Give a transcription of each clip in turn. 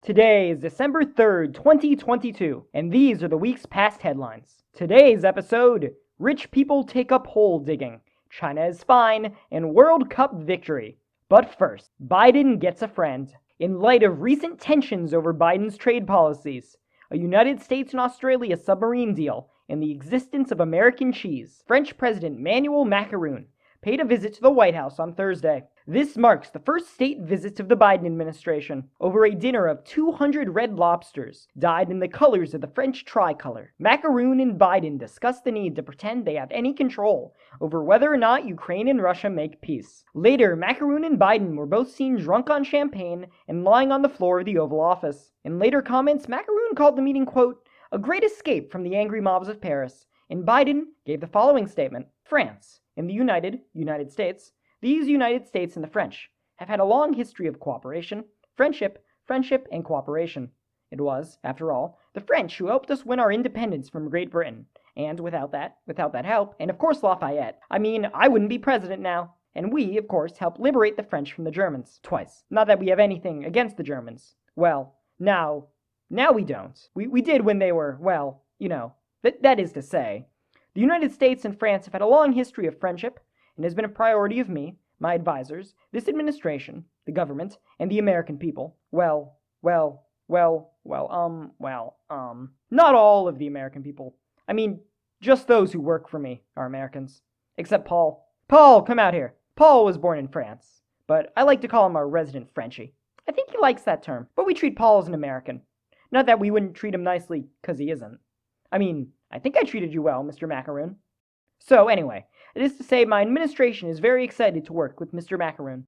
Today is December 3rd, 2022, and these are the week's past headlines. Today's episode: Rich people take up hole digging, China is fine, and World Cup victory. But first, Biden gets a friend. In light of recent tensions over Biden's trade policies, a United States and Australia submarine deal, and the existence of American cheese, French President Emmanuel Macron paid a visit to the White House on Thursday. This marks the first state visit of the Biden administration. Over a dinner of 200 red lobsters, dyed in the colors of the French tricolor, Macron and Biden discussed the need to pretend they have any control over whether or not Ukraine and Russia make peace. Later, Macron and Biden were both seen drunk on champagne and lying on the floor of the Oval Office. In later comments, Macron called the meeting, quote, "a great escape from the angry mobs of Paris," and Biden gave the following statement: France and the United States, these United States and the French have had a long history of cooperation, friendship, and cooperation. It was, after all, the French who helped us win our independence from Great Britain, and without that help, and of course Lafayette, I wouldn't be president now. And we, of course, helped liberate the French from the Germans, twice. Not that we have anything against the Germans. Well, now we don't. We did when they were, well, that is to say. The United States and France have had a long history of friendship, and has been a priority of me, my advisors, this administration, the government, and the American people. Not all of the American people. Just those who work for me are Americans. Except Paul. Paul, come out here. Paul was born in France, but I like to call him our resident Frenchie. I think he likes that term, but we treat Paul as an American. Not that we wouldn't treat him nicely, 'cause he isn't. I think I treated you well, Mr. Macron. So anyway, it is to say my administration is very excited to work with Mr. Macron.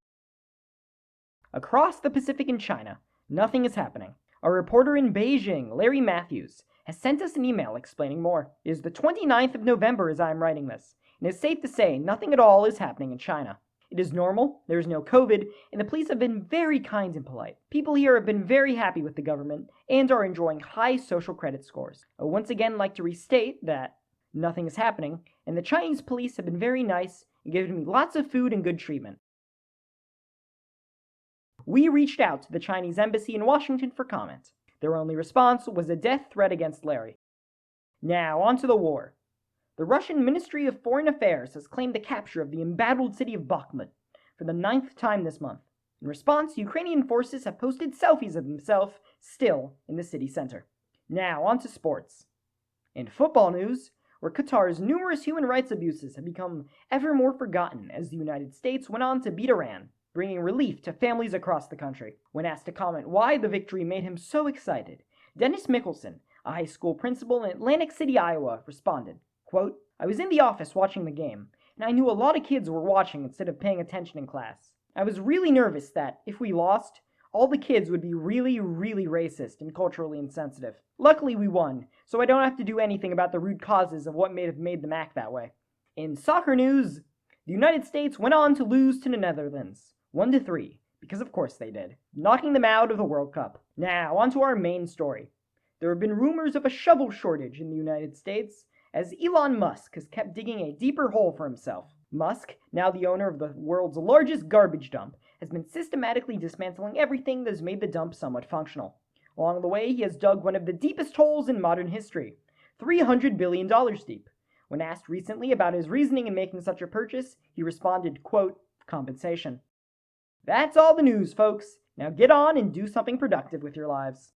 Across the Pacific in China, nothing is happening. Our reporter in Beijing, Larry Matthews, has sent us an email explaining more. It is the 29th of November as I am writing this, and it is safe to say nothing at all is happening in China. It is normal, there is no COVID, and the police have been very kind and polite. People here have been very happy with the government and are enjoying high social credit scores. I would once again like to restate that nothing is happening, and the Chinese police have been very nice and given me lots of food and good treatment. We reached out to the Chinese embassy in Washington for comment. Their only response was a death threat against Larry. Now, on to the war. The Russian Ministry of Foreign Affairs has claimed the capture of the embattled city of Bakhmut for the 9th time this month. In response, Ukrainian forces have posted selfies of themselves still in the city center. Now, on to sports. In football news, where Qatar's numerous human rights abuses have become ever more forgotten as the United States went on to beat Iran, bringing relief to families across the country. When asked to comment why the victory made him so excited, Dennis Mickelson, a high school principal in Atlantic City, Iowa, responded, quote, "I was in the office watching the game, and I knew a lot of kids were watching instead of paying attention in class. I was really nervous that, if we lost, all the kids would be really racist and culturally insensitive. Luckily we won, so I don't have to do anything about the root causes of what may have made them act that way." In soccer news, the United States went on to lose to the Netherlands, 1-3, because of course they did, knocking them out of the World Cup. Now, on to our main story. There have been rumors of a shovel shortage in the United States, as Elon Musk has kept digging a deeper hole for himself. Musk, now the owner of the world's largest garbage dump, has been systematically dismantling everything that has made the dump somewhat functional. Along the way, he has dug one of the deepest holes in modern history, $300 billion deep. When asked recently about his reasoning in making such a purchase, he responded, quote, "compensation." That's all the news, folks. Now get on and do something productive with your lives.